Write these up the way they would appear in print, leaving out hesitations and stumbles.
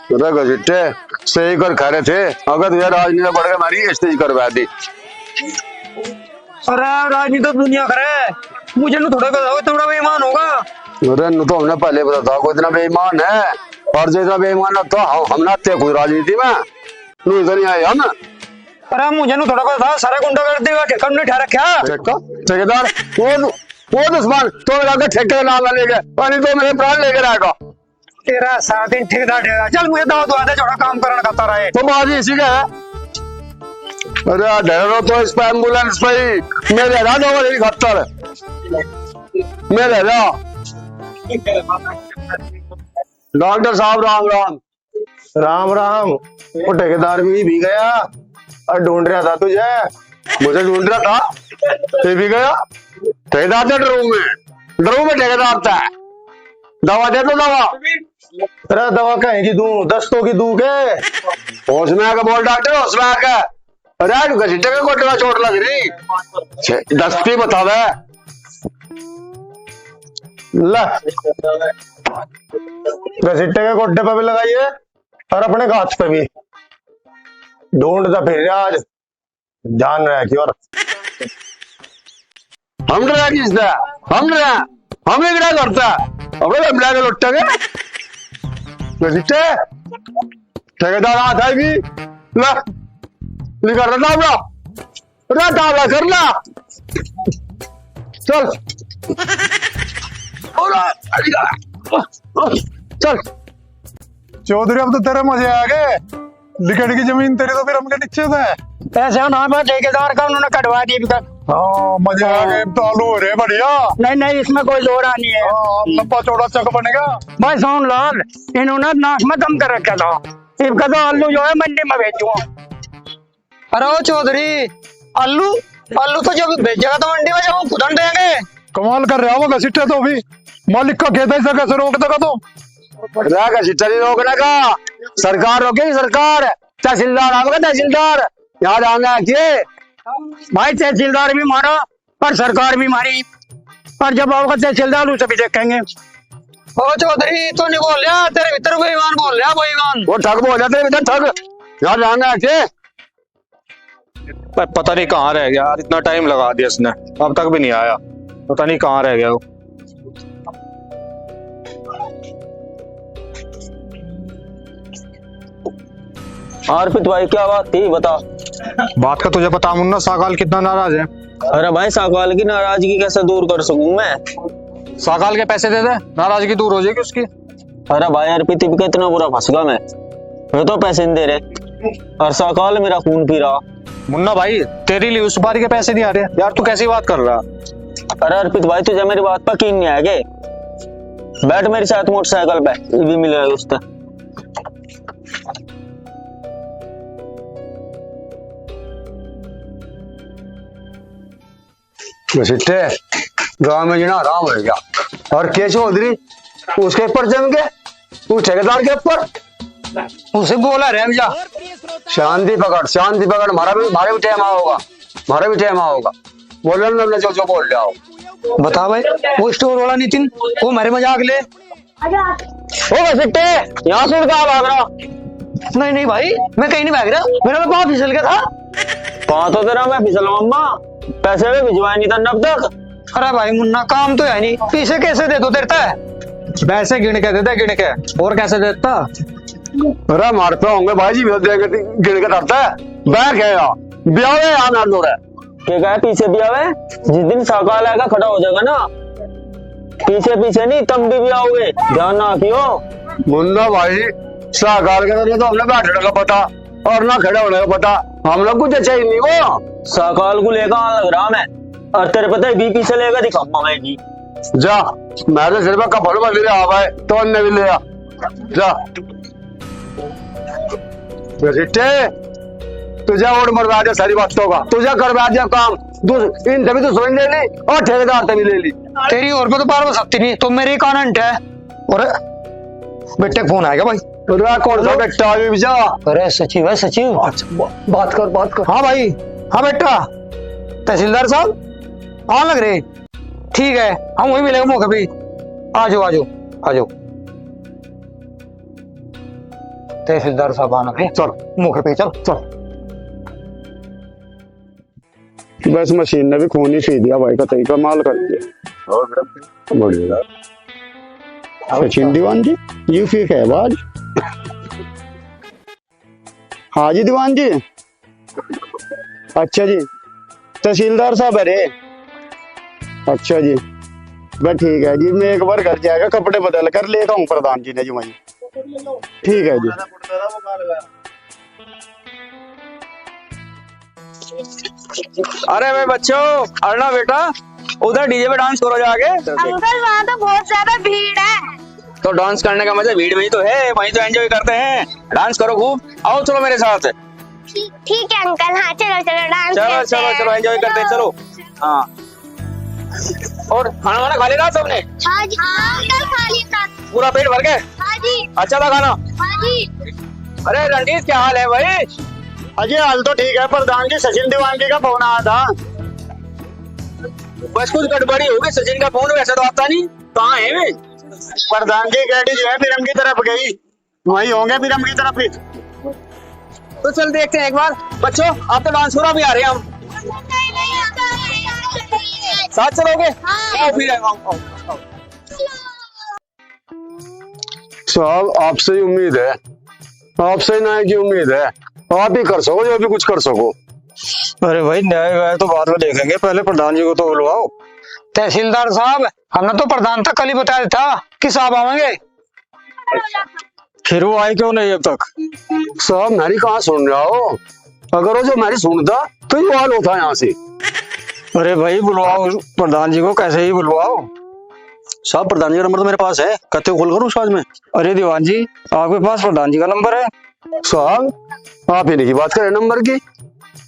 घसीटे सही कर खा रहे थे। अगर तुझे राजनीति बढ़ गया हमारी स्टेज करवा दी। अरे राजनीति तो दुनिया करे, मुझे न थोड़ा बताओ थोड़ा बेईमान होगा। अरे न तो हमने पहले बता था कोई इतना बेईमान है, और जो इतना बेईमान है तो हम ना थे कोई राजनीति में नू इधर नहीं आए हम। अरे मुझे न थोड़ा पता था सारा गुंडा कर देगा ठेका नहीं ठहरा क्या ठेकेदार वो दुश्मन तो मेरा ठेके का नाम लेके पानी तो मेरे प्राण लेकर आएगा। तेरा सारा दिन ठेकेदार ठेकेदार चल मुझे दाव दुआ दे छोड़ा काम करना करता रहे तो बात इसी का है। अरे डरो तो इस पे एम्बुलेंस पे ही मेरे राज होगा मेरी खतर मेरे जा। डॉक्टर साहब राम राम। राम राम। वो ठेकेदार भी गया और ढूंढ रहा था तुझे। मुझे ढूंढ रहा था ये भी गया। ठेकेदार था ड्रू में ठेकेदार था। दवा दे दो दवा। अरे दवा कहीं की दूं, दस्तों की दूं के? होश में आके बोल डॉक्टर, होश में आके। अरे घसीटे के कोटे में चोट लग रही, दस्ती बता दे। ला घसीटे के कोटे पे भी लगाइए और अपने हाथ पे भी। ढूंढता फिर आज जान रहा है क्यों। हम डरा किसदा, हम डरा हम ही डरा करता। अबे हम डरा के लुट्टा के घसीटे ठेकेदार हाथ आएगी। ला निकाल रहा तावला, रहा तावला कर ला चल। चल चौधरी अब तो तेरे मजे आ गए। लिकड़ की जमीन तेरी तो फिर हमके नीचे से। ऐसा ना मैं ठेकेदार का उन्होंने कटवा दिया। हाँ मजे आ गए। तो आलू हो रहे बढ़िया। नहीं नहीं इसमें कोई जोर नहीं है। लंबा चौड़ा चक बनेगा। भाई सोन लाल इन्होंने नाक में दम कर रखा था, इनका तो आलू जो है मंडी में भेजूंगा। अरे ओ चौधरी आलू आलू तो जब भेजेगा तो मंडी में जब खुदन देंगे। कमाल कर रहा होगा घसीटे तो भी। मालिक का खेत ऐसा कैसे रोक देगा तो? घसीटा नहीं रोकने का, सरकार रोकेगी सरकार। तहसीलदार आएगा तहसीलदार, याद आना है भाई तहसीलदार भी मारा और सरकार भी मारी, और जब आओगे तहसीलदार उसे भी देखेंगे। ओ चौधरी तो नहीं बोल रहा, तेरे भीतर बेईमान बोल रहा बेईमान। वो ठग बोल रहा तेरे भीतर ठग। याद आना है पता नहीं कहाँ रह गया यार, इतना टाइम लगा दिया इसने, अब तक भी नहीं आया। पता नहीं कहाँ रह गया वो। अर्पित भाई क्या बात थी बता। बात का तुझे पता मुन्ना, साकाल कितना नाराज है। अरे भाई साकाल की नाराजगी कैसे दूर कर सकूं मैं? साकाल के पैसे दे दे, नाराजगी दूर हो जाएगी उसकी। अरे भाई अर्पित भी कितना बुरा फंस गया मैं तो पैसे नहीं दे रहे और साकाल मेरा खून पी रहा। मुन्ना भाई तेरी ली सुपारी के पैसे नहीं आ रहे यार, तू कैसी बात कर रहा। अरे अर्पित भाई तुझे मेरी बात पर यकीन नहीं आएगा? बैठ मेरे साथ मोटरसाइकिल पे, ये भी मिलेगा उसका। घसीटे गाँव में जीना आराम हो गया। और के चौधरी उसके ऊपर जम के उस ठेकेदार के ऊपर उसे बोला रह जा। शांति पकड़। हमारा भी टाइम होगा, हमारा भी टाइम होगा। बोल रहे जो बोल रहा हो। बता भाई वो स्टोर वाला नितिन वो मेरे मजाक ले। ओ घसीटे यहाँ से कहाँ भाग रहा? नहीं नहीं भाई मैं कहीं नहीं भाग रहा, मेरा तो पाँव फिसल गया था। कहाँ तो तेरा मैं फिसल अम्मा, पैसे भी भिजवाए नहीं था अब तक। अरे भाई मुन्ना काम तो है नहीं, पीछे कैसे दे दो देता है? पैसे गिन के देता, गिन के और कैसे देता। अरे मारते होंगे भाई जी, गिन के धरता है। बैग है यार, ब्याह है यार ना लोग है। क्या कहा पीछे भी आवे? जिस दिन साकाल आएगा खड़ा हो जाएगा ना, पीछे पीछे नहीं तुम भी आओगे, ध्यान ना रखियो। मुन्ना भाई साकार के तो हमने बैठने का पता और ना खड़े होने का पता, हम लोग कुछ चाहिए नहीं। वो साकाल को लेकर आने लग रहा मैं, और तेरे पता है बीपी से लेकर दिखाऊंगा मैं जी। जा मेरे सिर में कपड़ में ले आ भाई, तो अन्य भी ले आ जा। घसीटे तुझे और मरवा दिया सारी बातों का, तुझे करवा दिया काम। इन तभी तो सुन ले ली और ठेकेदार तभी ले ली। तेरी और पे तो पार हो सकती नहीं, तुम मेरी कानंट है। और बेटे फोन आएगा भाई। कौन सा बेटा अभी जा। अरे सचिव है सचिव। बात कर। हाँ भाई हाँ बेटा तहसीलदार साहब हाँ लग रहे, ठीक है हम वही मिलेंगे मौके पे। आ जाओ। तहसीलदार साहब आना है, चल मौके पे चल। चल। बस मशीन ने भी खून ही पी दिया भाई का, तई कमाल कर दिया। बढ़िया। सचिन दीवान जी यूपी के बाद। हाँ जी दीवान जी। अच्छा जी तहसीलदार साहब अरे अच्छा जी बस ठीक है जी, मैं एक बार घर जाएगा कपड़े बदल कर लेता हूँ प्रधान जी ने जी वहीं। ठीक है जी। अरे भाई बच्चों, अरना बेटा उधर डीजे पे डांस करो जाके। अंकल वहाँ तो बहुत ज्यादा भीड़ है। तो डांस करने का मजा भीड़ में ही तो है, वहीं तो एंजॉय करते हैं। डांस करो खूब, आओ चलो मेरे साथ। ठीक है अंकल, हाँ चलो चलो डांस चलो करते चलो हैं। चलो एंजॉय करते हैं, चलो। हाँ और खाना वाना खा लेना सबने? हाँ जी हाँ अंकल खा लिया। पूरा पेट भर गए? हाँ जी अच्छा था खाना? हाँ जी। अरे रणजीत क्या हाल है भाई? अजय हाल तो ठीक है प्रधान जी, सचिन दीवान जी का फोन आया था। बस कुछ गड़बड़ी होगी, सचिन का फोन वैसे तो आता नहीं। कहाँ है वे? प्रधान जी गाड़ी जो है बिरम की तरफ गई, वही होंगे बिरम की तरफ ही। तो चल देखते हैं एक बार। बच्चों आप तो डांस भी आ रहे हैं, हम साथ चलोगे? आओ फिर आओ। साहब आपसे ही उम्मीद है, आपसे ही न्याय की उम्मीद है। आप ही कर सको जो भी कुछ कर सको। अरे भाई न्याय व्याय तो बाद में देखेंगे, पहले प्रधान जी को तो बुलवाओ। तहसीलदार साहब हमने तो प्रधान तक कल ही बताया था कि साहब आवेंगे, फिर वो आए क्यों नहीं अब तक? साहब मेरी कहाँ सुन रहा हो? अगर वो जो मेरी सुनता तो ये हाल होता यहाँ से। अरे भाई बुलवाओ प्रधान जी को, कैसे ही बुलवाओ। साहब प्रधान जी का नंबर तो मेरे पास है, कहते हो कॉल करूँ आज में? अरे दीवान जी आपके पास प्रधान जी का नंबर है? साहब आप इन्हीं की बात करें नंबर की।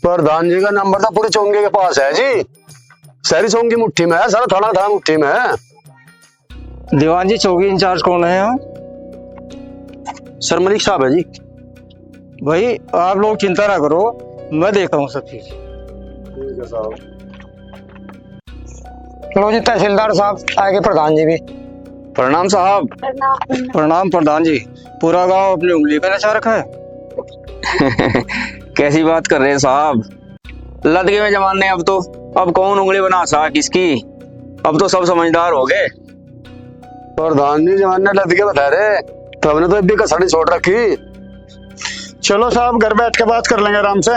प्रधान जी का नंबर तो पूरे चौंगे के पास है जी, सारी चौंगी मुट्ठी में है, सारा थाना थाना मुट्ठी में है। दीवान जी चौकी इंचार्ज कौन है यहाँ? सर मलिक साहब है जी। भाई आप लोग चिंता ना करो, मैं देखता हूँ सब चीज। चलो जी तहसीलदार साहब आगे, प्रधान जी भी। प्रणाम साहब। प्रणाम प्रधान जी। पूरा गांव अपनी उंगली पे नचा रखा है। कैसी बात कर रहे हैं साहब, लद गए में जमाने। अब कौन उंगली बना सा किसकी, अब तो सब समझदार हो गए। प्रधान जी जमाने लद के बता रहे, तब ने तो अभी कसड़ी छोड़ रखी। चलो साहब घर बैठ के बात कर लेंगे आराम से।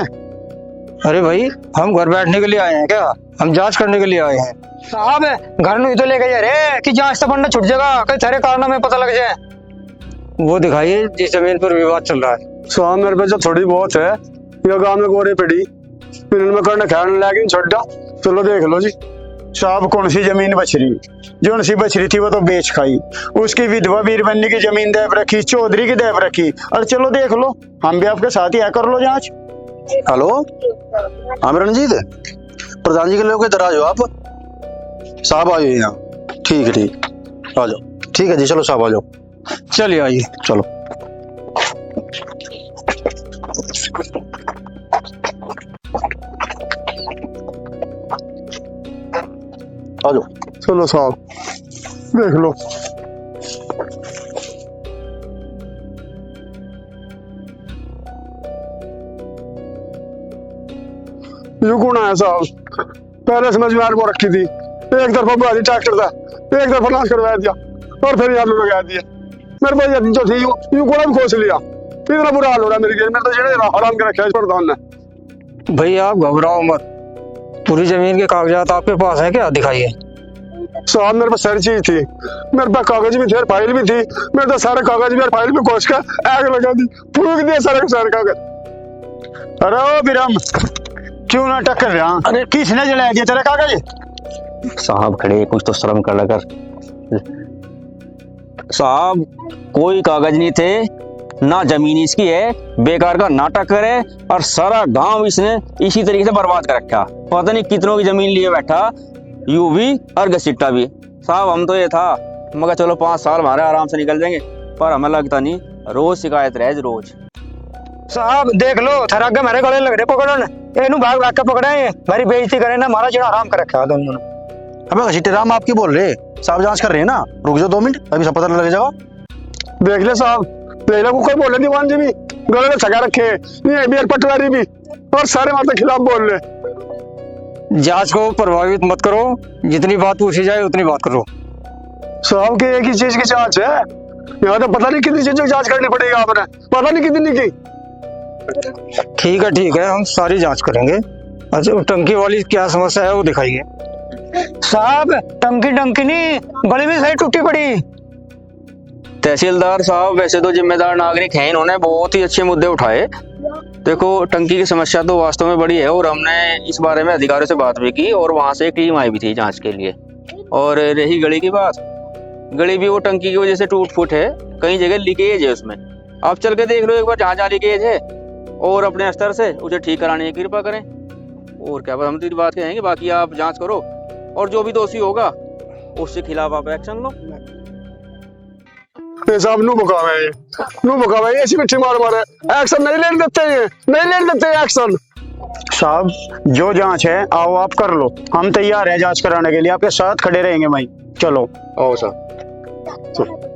अरे भाई हम घर बैठने के लिए आए हैं क्या? हम जांच करने के लिए आए हैं। साहब घर नहीं तो ले गए रे कि जांच तो बनना छूट जाएगा, कई सारे कारणों में पता लग जाए। वो दिखाइए जिस जमीन पर विवाद चल रहा है। साहब मेरे पे जो थोड़ी बहुत है, ये गाँव में गोरे पड़ी, फिर इनमें करने ख्याल लेकिन छोड़ दो। चलो देख लो जी। साहब कौन सी जमीन बच रही, जो सी बच रही थी वो तो बेच खाई, उसकी विधवा वीरबन्नी की जमीन देव रखी, चौधरी की देव रखी। और चलो देख लो, हम भी आपके साथ ही है, कर लो जांच। हेलो हाँ रणजीत, प्रधान जी के लोग इधर आ जाओ आप। साहब आ जाओ यहाँ। ठीक है ठीक, आ जाओ। ठीक है जी, चलो साहब आ जाओ। चलिए आइए। चलो आ जाओ। चलो साहब देख लो। ये कौन है साहब? पहले समझ में को रखी थी, एक तरफा बुआ ट्रैक्टर था, एक तरफा नाश करवा दिया और फिर यहाँ लगा दिया। मेरे पास जो थी यूं कोड़ा भी खोस लिया। इतना बुरा हाल हो रहा है मेरी जेल में, तो जेड़े आराम के रखा है प्रधान ने। भाई आप घबराओ मत, पूरी जमीन के कागजात आपके पास है क्या? दिखाइए। साहब मेरे पास सारी चीज थी, मेरे पास कागज भी थे, फाइल भी थी। मेरे तो सारे कागज भी और फाइल भी खोज कर आग लगा दी, फूक दिया सारे कागज। अरे ओ बिरम क्यों ना टक्कर रहा? अरे किसने जलाया दिया तेरे कागज? साहब खड़े, कुछ तो शर्म कर लगा। साहब कोई कागज नहीं थे, ना जमीन इसकी है, बेकार का नाटक करे और सारा गांव इसने इसी तरीके से बर्बाद कर रखा। पता नहीं कितनों की जमीन लिए बैठा, यू भी और गसिट्टा भी। साहब हम तो ये था मगर चलो 5 साल हमारे आराम से निकल जाएंगे, पर हमें लगता नहीं रोज शिकायत रहे रोज। साहब देख लो थर आगे मेरे गले लग रहे पकड़न, एनु भाग भाग के पकड़े, मेरी बेइज्जती करे ना, हमारा जेड़ा आराम कर रखा है दोनों ने। अबे घसीटेराम आप की बोल रहे, साहब जांच कर रहे हैं ना, रुक जाओ 2 मिनट, अभी सब पता लग जाएगा। देख ले साहब, लेला को कोई बोले दीवान जी भी गले में सगा रखे ये भी पटवारी भी और सारे मारते खिलाफ बोल रहे। जांच को प्रभावित मत करो, जितनी बात पूछी जाए उतनी बात करो। साहब की एक ही चीज की जांच है, यहाँ तो पता नहीं कितनी चीजों की जांच करनी पड़ेगी आपने, पता नहीं कितनी की। ठीक है, हम सारी जांच करेंगे। अच्छा, टंकी वाली क्या समस्या है वो दिखाइए। साहब टंकी नहीं, बड़ी भी सही टूटी पड़ी। तहसीलदार साहब वैसे तो जिम्मेदार नागरिक हैं, इन्होंने बहुत ही अच्छे मुद्दे उठाए। देखो टंकी की समस्या तो वास्तव में बड़ी है और हमने इस बारे में अधिकारियों से बात भी की और वहां से एक टीम आई भी थी जांच के लिए। और रही गली की बात, गली भी वो टंकी की वजह से टूट फूट है, कई जगह लीकेज है उसमें। आप चल के देख लो एक बार जहाँ जहाँ लीकेज है और अपने स्तर से उसे ठीक कराने की कृपा करें। और क्या हम तो बात कहेंगे, बाकी आप जांच करो और जो भी दोषी होगा उसके खिलाफ आप एक्शन लो। साहब नू बुकावे ऐसी मिट्टी मार मारे एक्शन नहीं लेने देते एक्शन। साहब जो जांच है आओ आप कर लो, हम तैयार है जांच कराने के लिए, आपके साथ खड़े रहेंगे भाई। चलो आओ साहब।